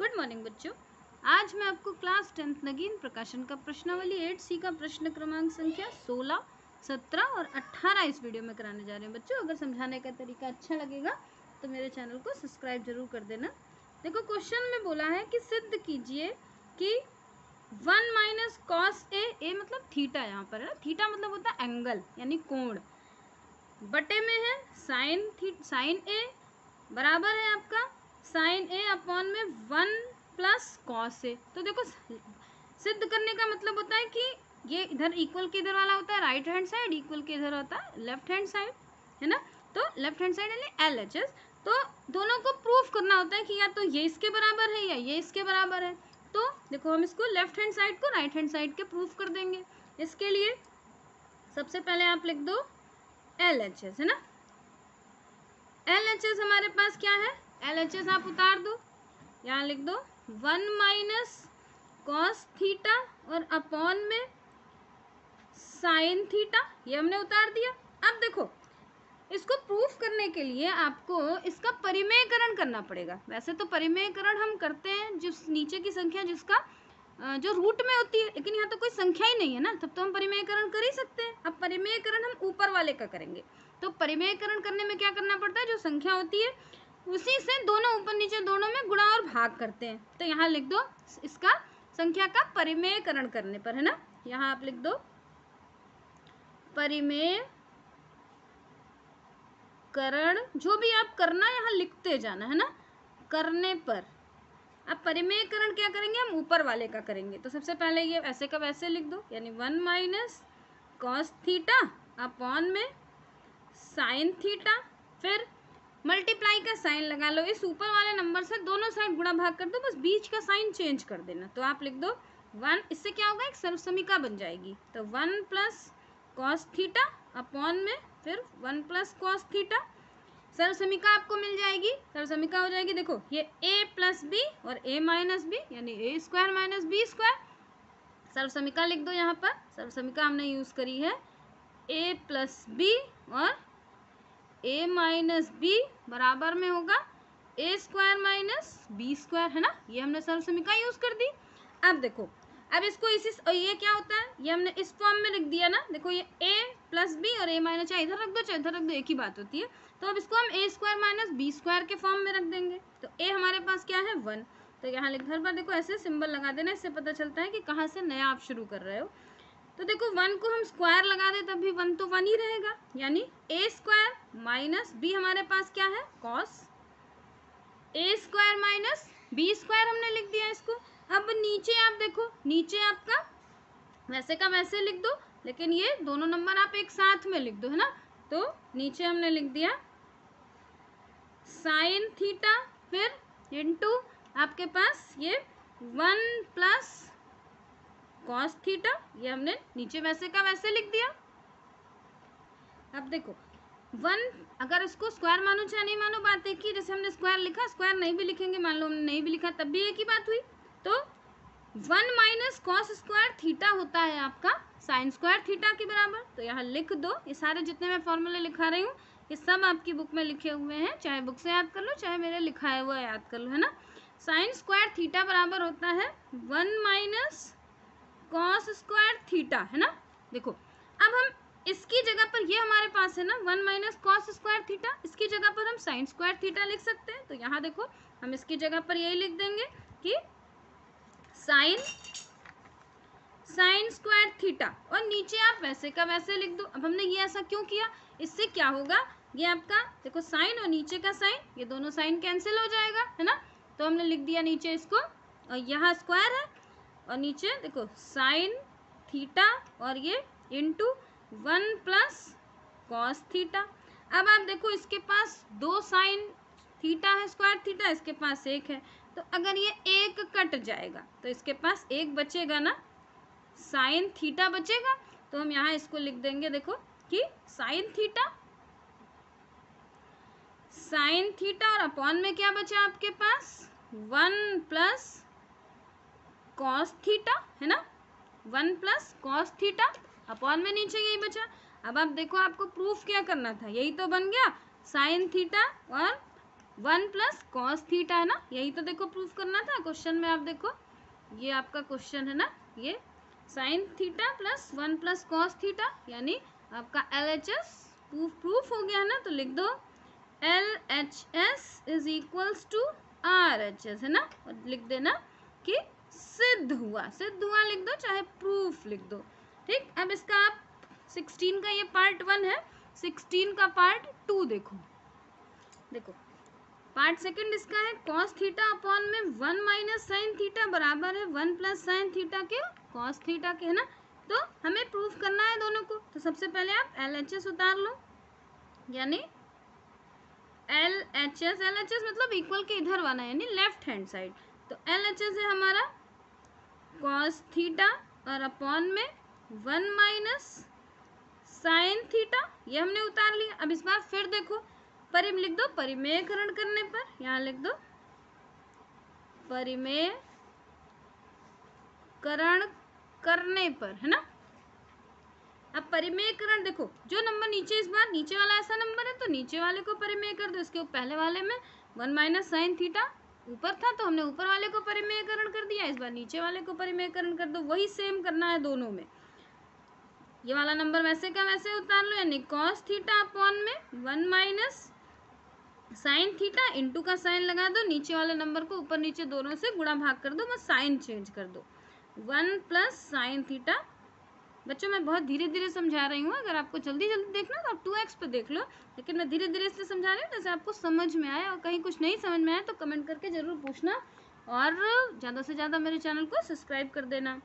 Good morning बच्चों। आज मैं आपको क्लास 10th नगीन प्रकाशन का प्रश्नावली 8C का प्रश्न क्रमांक संख्या 16, 17 और 18 इस वीडियो में कराने जा रहे हैं। बच्चों अगर समझाने का तरीका अच्छा लगेगा तो मेरे चैनल को सब्सक्राइब जरूर कर देना। देखो क्वेश्चन में बोला है कि सिद्ध कीजिए कि 1 माइनस कॉस ए मतलब थीटा, यहाँ पर है ना, थीटा मतलब होता है एंगल यानी कोण, बटे में है साइन ए बराबर है आपका साइन ए अपॉन में 1 प्लस कॉस ए। तो देखो सिद्ध करने का मतलब होता है कि ये इधर इक्वल के इधर वाला होता है राइट हैंड साइड, इक्वल के इधर होता है लेफ्ट हैंड साइड, है ना। तो लेफ्ट हैंड साइड यानी LHS, तो दोनों को प्रूफ करना होता है कि या तो ये इसके बराबर है या ये इसके बराबर है। तो देखो हम इसको लेफ्ट हैंड साइड को राइट हैंड साइड के प्रूफ कर देंगे। इसके लिए सबसे पहले आप लिख दो LHS, है ना। LHS हमारे पास क्या है, LHS आप उतार दो, यहाँ लिख दो 1 माइनस कॉस थीटा और अपॉन में साइन थीटा, ये हमने उतार दिया। अब देखो इसको प्रूफ करने के लिए आपको इसका परिमेयकरण करना पड़ेगा। वैसे तो परिमेयकरण हम करते हैं जिस नीचे की संख्या जिसका जो रूट में होती है, लेकिन यहाँ तो कोई संख्या ही नहीं है ना, तब तो हम परिमेयकरण कर ही सकते हैं। अब परिमेयकरण हम ऊपर वाले का करेंगे, तो परिमेयकरण करने में क्या करना पड़ता है, जो संख्या होती है उसी से दोनों ऊपर नीचे दोनों में गुणा और भाग करते हैं। तो यहाँ लिख दो इसका संख्या का परिमेयकरण करने पर, है ना, यहाँ आप लिख दो परिमेयकरण, जो भी आप करना यहाँ लिखते जाना, है ना, करने पर। अब परिमेयकरण क्या करेंगे, हम ऊपर वाले का करेंगे। तो सबसे पहले ये ऐसे का वैसे लिख दो, यानी 1 माइनस कॉस थीटा अपॉन में साइन थीटा, फिर मल्टीप्लाई का साइन लगा लो, इस ऊपर वाले नंबर से दोनों साइड गुणा भाग कर दो, बस बीच का साइन चेंज कर देना। तो आप लिख दो 1, इससे क्या होगा, एक सर्वसमीका बन जाएगी। तो 1 प्लस कॉस थीटा अपॉन में फिर 1 प्लस कॉस थीटा, सर्वसमीका आपको मिल जाएगी। सर्वसमीका हो जाएगी, देखो ये a प्लस बी और a माइनस बी यानी a square minus B square. सर्वसमीका लिख दो, यहाँ पर सर्वसमीका हमने यूज करी है a प्लस बी और a माइनस बी बराबर में होगा a square minus B square, है ना। ये हमने सर्वसमीका यूज कर दी। अब देखो अब इसको इसी, ये क्या होता है, ये हमने इस फॉर्म में लिख दिया ना। देखो ये a प्लस बी और a माइनस, चाहे इधर रख दो चाहे इधर रख दो, एक ही बात होती है। तो अब इसको हम a square minus B square के फॉर्म में रख देंगे। तो a हमारे पास क्या है 1, तो यहाँ लिख, हर बार देखो ऐसे सिंबल लगा देना, इससे पता चलता है कि कहाँ से नया आप शुरू कर रहे हो। तो देखो 1 को हम स्क्वायर लगा दे तब भी 1 तो 1 ही रहेगा, यानी a स्क्वायर माइनस b हमारे पास क्या है cos a square minus b square, हमने लिख दिया इसको। अब नीचे आप देखो, नीचे आपका वैसे का वैसे लिख दो, लेकिन ये दोनों नंबर आप एक साथ में लिख दो, है ना। तो नीचे हमने लिख दिया साइन थीटा, फिर इनटू आपके पास ये 1 प्लस कॉस थीटा, ये हमने नीचे वैसे का वैसे लिख दिया। अब देखो 1, अगर इसको स्क्वायर मानो चाहे नहीं मानो बात एक ही, जैसे हमने स्क्वायर लिखा, स्क्वायर नहीं भी लिखेंगे, मान लो हमने नहीं भी लिखा तब भी एक ही बात हुई। तो 1 माइनस कॉस स्क्वायर थीटा होता है आपका साइन स्क्वायर थीटा के बराबर। तो यहाँ लिख दो, ये सारे जितने मैं फॉर्मूले लिखा रही हूँ ये सब आपकी बुक में लिखे हुए हैं, चाहे बुक से याद कर लो चाहे मेरे लिखाया हुआ याद कर लो, है ना। साइन स्क्वायर थीटा बराबर होता है 1 माइनस कॉस स्क्वायर थीटा, है ना। देखो अब हम इसकी जगह पर, ये हमारे पास है ना 1 माइनस कॉस स्क्वायर थीटा, इसकी जगह पर हम साइन स्क्वायर थीटा लिख सकते हैं। तो यहाँ देखो हम इसकी जगह पर यही लिख देंगे कि साइन स्क्वायर थीटा, और नीचे आप वैसे का वैसे लिख दो। अब हमने ये ऐसा क्यों किया, इससे क्या होगा, ये आपका देखो साइन और नीचे का साइन, ये दोनों साइन कैंसिल हो जाएगा, है ना। तो हमने लिख दिया नीचे इसको, और यहाँ स्क्वायर है और नीचे देखो साइन थीटा और ये इनटू 1 प्लस कॉस थीटा। अब आप देखो इसके पास 2 साइन थीटा है स्क्वायर थीटा, इसके पास 1 है, तो अगर ये 1 कट जाएगा तो इसके पास 1 बचेगा ना, साइन थीटा बचेगा। तो हम यहाँ इसको लिख देंगे, देखो कि साइन थीटा और अपॉन में क्या बचा आपके पास 1 प्लस कॉस थीटा, है ना, 1 प्लस कॉस थीटा अपॉन में नीचे यही बचा। अब आप देखो आपको प्रूफ क्या करना था, यही तो बन गया साइन थीटा और 1 प्लस कॉस थीटा है ना, यही तो देखो प्रूफ करना था क्वेश्चन में। आप देखो ये आपका क्वेश्चन है ना, ये sine theta plus 1 plus cos theta यानी आपका LHS प्रूफ हो गया है ना। तो लिख दो LHS is equals to RHS है ना, और लिख देना कि सिद्ध हुआ लिख दो, चाहे प्रूफ लिख दो। ठीक, अब इसका आप 16 का ये पार्ट 1 है, 16 का पार्ट 2 देखो पार्ट सेकंड इसका है कॉस थीटा अपॉन में 1 माइनस साइन थीटा बराबर है 1 प्लस साइन थीटा के कॉस थीटा के है ना। तो हमें प्रूफ करना है दोनों को। तो सबसे पहले आप LHS उतार लो, यानी LHS मतलब इक्वल के इधर वाला यानी लेफ्ट हैंड साइड। तो LHS है हमारा कॉस थीटा और अपॉन में 1 माइनस साइन थीटा, ये हमने उतार लिया। अब इस बार फिर देखो लिख दो परिमेयकरण करने पर, यहाँ लिख दो परिमेयकरण करने पर है ना। अब परिमेयकरण देखो, जो नंबर नीचे इस बार नीचे वाला ऐसा नंबर है तो नीचे वाले को परिमेय कर दो। इसके पहले वाले में 1 माइनस साइन थीटा ऊपर था तो हमने ऊपर वाले को परिमेयकरण कर दिया, इस बार नीचे वाले को परिमेयकरण कर दो। वही सेम करना है दोनों में। ये वाला नंबर वैसे का वैसे उतार लो, यानी कॉस थीटा अपॉन में 1 माइनस साइन थीटा इंटू का साइन लगा दो, नीचे वाले नंबर को ऊपर नीचे दोनों से गुणा भाग कर दो, बस साइन चेंज कर दो। 1 प्लस साइन थीटा। बच्चों मैं बहुत धीरे धीरे समझा रही हूँ, अगर आपको जल्दी जल्दी देखना तो आप 2x पे देख लो, लेकिन मैं धीरे धीरे इसलिए समझा रही हूँ जैसे आपको समझ में आए। और कहीं कुछ नहीं समझ में आए तो कमेंट करके ज़रूर पूछना, और ज़्यादा से ज़्यादा मेरे चैनल को सब्सक्राइब कर देना।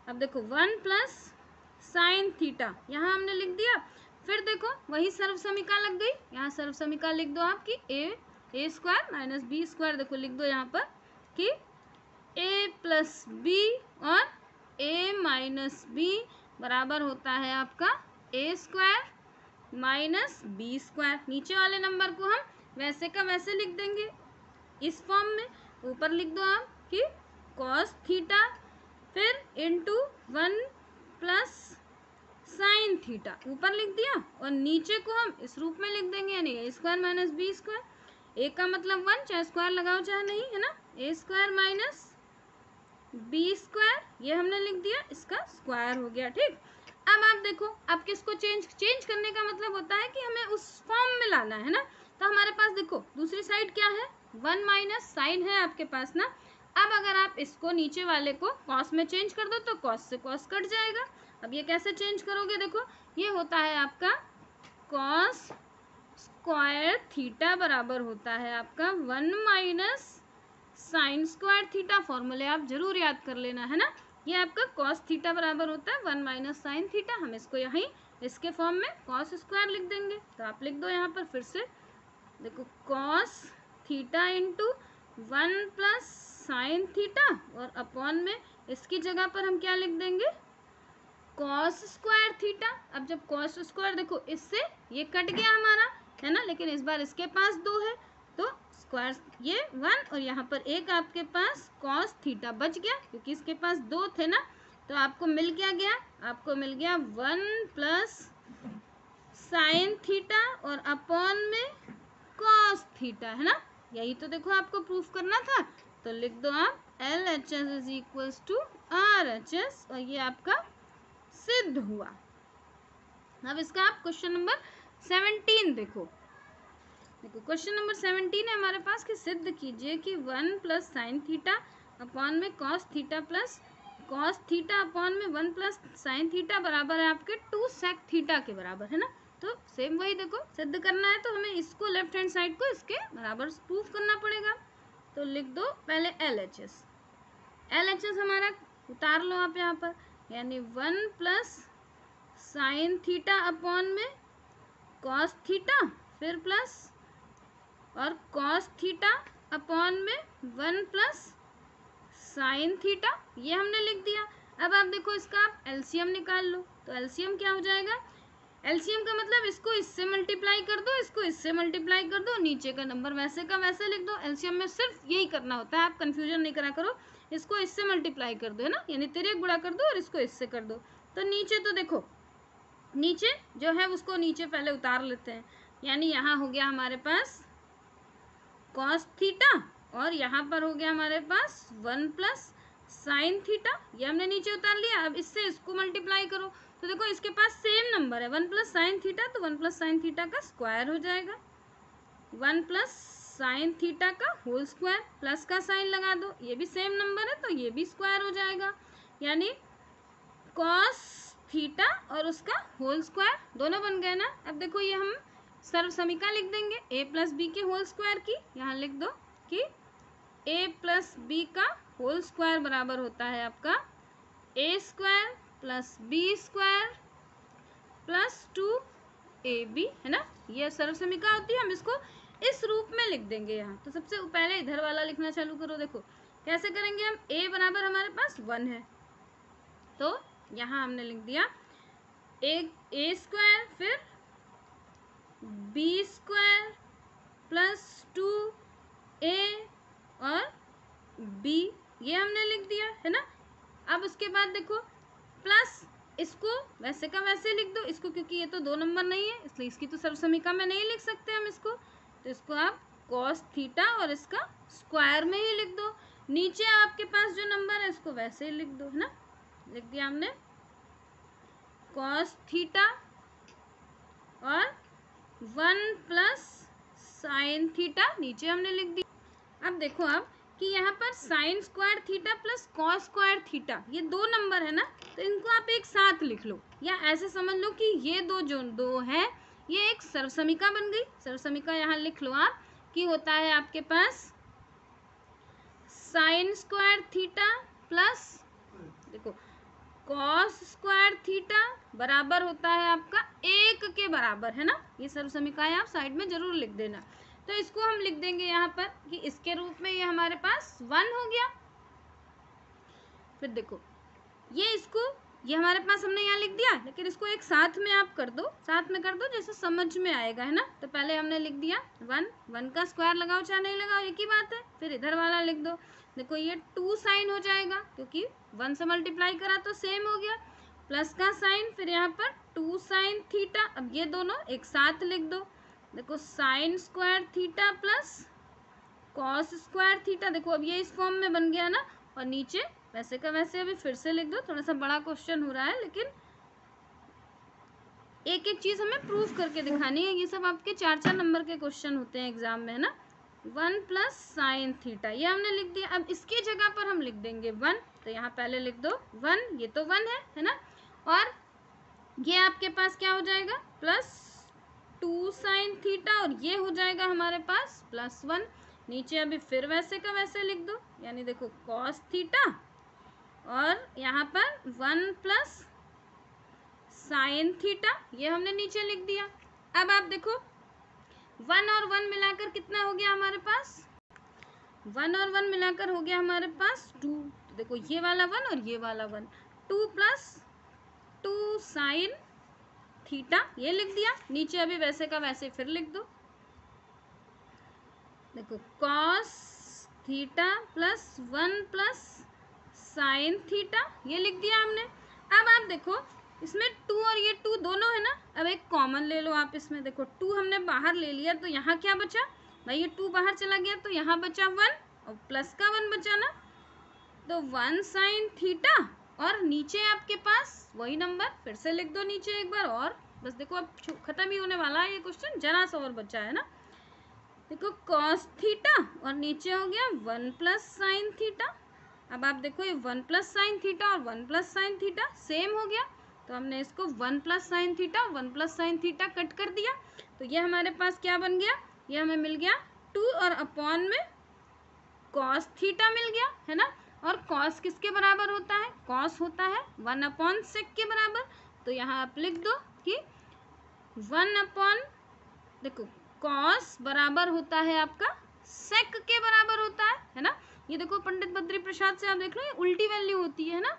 अब देखो 1 प्लस साइन थीटा यहाँ हमने लिख दिया। फिर देखो वही सर्व समीका लग गई, यहाँ सर्व समीका लिख दो आपकी A square minus B square. देखो लिख दो यहाँ पर कि a प्लस बी और a माइनस बी बराबर होता है आपका a square minus B square. नीचे वाले नंबर को हम वैसे का वैसे लिख देंगे इस फॉर्म में। ऊपर लिख दो आप कि cos थीटा फिर इंटू 1 प्लस साइन थीटा ऊपर लिख दिया, और नीचे को हम इस रूप में लिख देंगे यानी a square minus B square. a का मतलब 1, चाहे स्क्वायर लगाओ चाहे नहीं है ना, a square minus B square ये हमने लिख दिया, इसका स्क्वायर हो गया। ठीक, अब आप देखो अब किसको चेंज करने का मतलब होता है कि हमें उस फॉर्म में लाना है ना। तो हमारे पास देखो दूसरी साइड क्या है, 1 माइनस साइन है आपके पास ना। अब अगर आप इसको नीचे वाले को कॉस में चेंज कर दो तो कॉस से कॉस कट जाएगा। अब ये कैसे चेंज करोगे, देखो ये होता है आपका कॉस स्क्वायर थीटा बराबर होता है आपका 1 माइनस साइन स्क्वायर थीटा। फॉर्मूले आप जरूर याद कर लेना है ना। ये आपका कॉस थीटा बराबर होता है 1 माइनस साइन थीटा। हम इसको यहीं इसके फॉर्म में कॉस स्क्वायर लिख देंगे। तो आप लिख दो यहाँ पर फिर से देखो cos theta into 1 plus sine theta और अपॉन में इसकी जगह पर हम क्या लिख देंगे कॉस स्क्वायर थीटा। अब जब कॉस स्क्वायर देखो इससे ये कट गया हमारा है ना, लेकिन इस बार इसके पास 2 है तो स्क्वायर ये 1 और यहाँ पर एक आपके पास कॉस थीटा बच गया क्योंकि इसके पास 2 थे ना। तो आपको मिल गया आपको मिल गया 1 प्लस साइन थीटा और अपॉन में कॉस थीटा है ना। यही तो देखो आपको प्रूफ करना था। तो लिख दो आप LHS is equals to RHS और ये आपका सिद्ध हुआ। अब इसका आप क्वेश्चन नंबर 17 देखो क्वेश्चन नंबर 17 है हमारे पास कि सिद्ध कीजिए कि 1 प्लस साइन थीटा अपॉन में cos theta plus cos theta upon में 1 प्लस साइन थीटा बराबर है आपके 2 सेक थीटा के बराबर है ना। तो सेम वही देखो सिद्ध करना है तो हमें इसको लेफ्ट हैंड साइड को इसके बराबर प्रूफ करना पड़ेगा। तो लिख दो पहले LHS हमारा उतार लो आप यहाँ पर, यानी 1 प्लस साइन थीटा अपॉन में कॉस थीटा फिर प्लस और कॉस थीटा अपॉन में 1 प्लस साइन थीटा ये हमने लिख दिया। अब आप देखो इसका आप एलसीएम निकाल लो। तो एलसीएम क्या हो जाएगा, एलसीएम का मतलब इसको इससे मल्टीप्लाई कर दो, इसको इससे मल्टीप्लाई कर दो, नीचे का नंबर वैसे का वैसे लिख दो। एलसीएम में सिर्फ यही करना होता है, आप कंफ्यूजन नहीं करा करो। इसको इससे मल्टीप्लाई कर दो है ना, यानी तिरक गुणा कर दो और इसको इससे कर दो। तो नीचे तो देखो नीचे जो है उसको नीचे पहले उतार लेते हैं, यानी यहाँ हो गया हमारे पास कॉस थीटा और यहाँ पर हो गया हमारे पास 1 प्लस साइन थीटा, ये हमने नीचे उतार लिया। अब इससे इसको मल्टीप्लाई करो तो देखो इसके पास सेम नंबर है 1 प्लस साइन थीटा, तो 1 प्लस साइन थीटा का स्क्वायर हो जाएगा, 1 प्लस साइन थीटा का होल स्क्वायर, प्लस का साइन लगा दो, ये भी सेम नंबर है तो ये भी स्क्वायर हो जाएगा, यानी कॉस थीटा और उसका होल स्क्वायर दोनों बन गए ना। अब देखो ये हम सर्व समीकरण लिख देंगे a प्लस बी के होल स्क्वायर की, यहाँ लिख दो कि a प्लस बी का होल स्क्वायर बराबर होता है आपका a square plus B square plus 2ab, है ना। ये सर्व समीकरण होती है, हम इसको इस रूप में लिख देंगे यहाँ। तो सबसे पहले इधर वाला लिखना चालू करो। देखो कैसे करेंगे हम, a बराबर हमारे पास 1 है तो यहाँ हमने लिख दिया a स्क्वायर फिर बी स्क्वायर प्लस 2a और b, ये हमने लिख दिया है ना। अब उसके बाद देखो प्लस इसको वैसे का वैसे लिख दो, इसको क्योंकि ये तो 2 नंबर नहीं है इसलिए इसकी तो सर्व समीकरण में नहीं लिख सकते हम इसको, तो इसको आप कॉस थीटा और इसका स्क्वायर में ही लिख दो। नीचे आपके पास जो नंबर है इसको वैसे ही लिख दो, है ना। लिख दिया हमने कॉस थीटा और 1 प्लस साइन थीटा, नीचे हमने लिख दिया। अब देखो आप कि यहाँ पर sine square theta plus cos square theta ये 2 नंबर है ना, तो इनको आप एक साथ लिख लो, या ऐसे समझ लो कि ये दो है ये एक सर्व समीकरण बन गई। सर्व समीकरण यहाँ लिख लो आप कि होता है आपके पास साइन स्क्वायर थीटा प्लस देखो कॉस स्क्वायर थीटा बराबर होता है आपका 1 के बराबर, है ना। ये सर्व समीकरण आप साइड में जरूर लिख देना। तो इसको हम लिख देंगे यहाँ पर कि इसके रूप में ये हमारे पास 1 हो गया। फिर देखो ये हमारे पास हमने यहाँ लिख दिया, लेकिन इसको एक साथ में आप कर दो, साथ में कर दो जैसे समझ में आएगा, है ना। तो पहले हमने लिख दिया 1 का स्क्वायर लगाओ चाहे नहीं लगाओ एक ही बात है। फिर इधर वाला लिख दो, देखो ये 2 साइन हो जाएगा क्योंकि 1 से मल्टीप्लाई करा तो सेम हो गया, प्लस का साइन फिर यहाँ पर 2 साइन थीटा। अब ये दोनों एक साथ लिख दो, देखो sine square theta plus cos square theta, देखो अब ये इस फॉर्म में बन गया ना। और नीचे वैसे का वैसे अभी फिर से लिख दो, थोड़ा सा बड़ा क्वेश्चन हो रहा है लेकिन एक एक चीज़ हमें प्रूफ करके दिखानी है। ये सब आपके 4-4 नंबर के क्वेश्चन होते हैं एग्जाम में, है ना। 1 प्लस साइन थीटा ये हमने लिख दिया। अब इसकी जगह पर हम लिख देंगे 1, तो यहाँ पहले लिख दो 1, ये तो 1 है ना। और ये आपके पास क्या हो जाएगा प्लस 2 साइन थीटा और ये हो जाएगा हमारे पास प्लस 1। नीचे अभी फिर वैसे का वैसे लिख दो, यानी देखो कॉस थीटा और यहाँ पर 1 प्लस साइन थीटा ये हमने नीचे लिख दिया। अब आप देखो 1 और 1 मिलाकर कितना हो गया हमारे पास, 1 और 1 मिलाकर हो गया हमारे पास 2। तो देखो ये वाला 1 और ये वाला 1, 2 प्लस 2 साइन थीटा ये लिख दिया। नीचे अभी वैसे का वैसे फिर लिख दो, देखो cos theta plus 1 plus sine theta ये लिख दिया हमने। अब आप देखो इसमें 2 और ये 2 दोनों है ना, अब एक कॉमन ले लो आप इसमें। देखो 2 हमने बाहर ले लिया तो यहाँ क्या बचा भाई, ये 2 बाहर चला गया तो यहाँ बचा 1 और प्लस का 1 बचा ना, तो 1 साइन थीटा और नीचे आपके पास वही नंबर फिर से लिख दो नीचे एक बार और। बस देखो अब खत्म ही होने वाला है ये क्वेश्चन, जरा सा और बचा है ना। देखो कॉस थीटा और नीचे हो गया 1 प्लस साइन थीटा। अब आप देखो ये 1 प्लस साइन थीटा और 1 प्लस साइन थीटा सेम हो गया, तो हमने इसको 1 plus sine theta 1 plus sine theta cut कर दिया। तो ये हमारे पास क्या बन गया, ये हमें मिल गया 2 और अपॉन में कॉस थीटा मिल गया, है ना। और कॉस किसके बराबर होता है, कॉस होता है 1 अपॉन सेक के बराबर। तो यहाँ आप लिख दो कि 1 अपॉन देखो कॉस बराबर होता है आपका सेक के बराबर होता है ना। ये देखो पंडित बद्री प्रसाद से आप देख लो ये उल्टी वैल्यू होती है ना।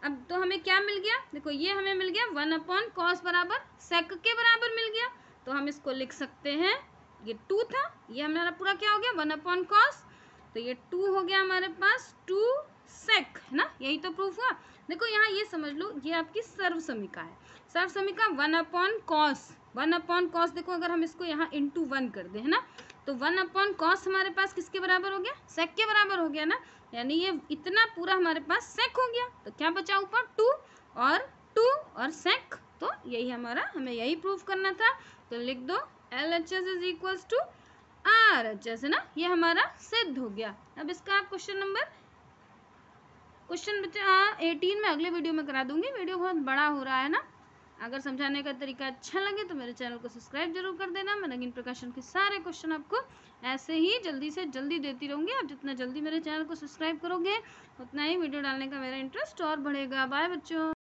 अब तो हमें क्या मिल गया, देखो ये हमें मिल गया 1 अपॉन कॉस बराबर सेक के बराबर मिल गया। तो हम इसको लिख सकते हैं, ये 2 था, ये हमारा पूरा क्या हो गया 1 अपॉन कॉस, तो ये 2 हो गया हमारे पास 2 सेक, है ना। यही तो प्रूफ हुआ। देखो यहाँ ये समझ लो ये आपकी सर्व समीकरण है। सर्व समीकरण 1 अपॉन कॉस, 1 अपॉन कॉस देखो अगर हम इसको यहाँ इंटू 1 कर दें, है ना, तो 1/cos हमारे पास किसके बराबर हो गया, सेक के बराबर हो गया ना, यानी ये इतना पूरा हमारे पास सेक हो गया। तो क्या बचा ऊपर, 2 और सेक, तो यही हमारा, हमें यही प्रूव करना था। तो लिख दो LHS is equals to RHS, है ना, ये हमारा सिद्ध हो गया। अब इसका आप क्वेश्चन बचा 18 में अगले वीडियो में करा दूंगी, वीडियो बहुत बड़ा हो रहा है ना। अगर समझाने का तरीका अच्छा लगे तो मेरे चैनल को सब्सक्राइब जरूर कर देना। मैं नगीन प्रकाशन के सारे क्वेश्चन आपको ऐसे ही जल्दी से जल्दी देती रहूँगी। आप जितना जल्दी मेरे चैनल को सब्सक्राइब करोगे उतना ही वीडियो डालने का मेरा इंटरेस्ट और बढ़ेगा। बाय बच्चों।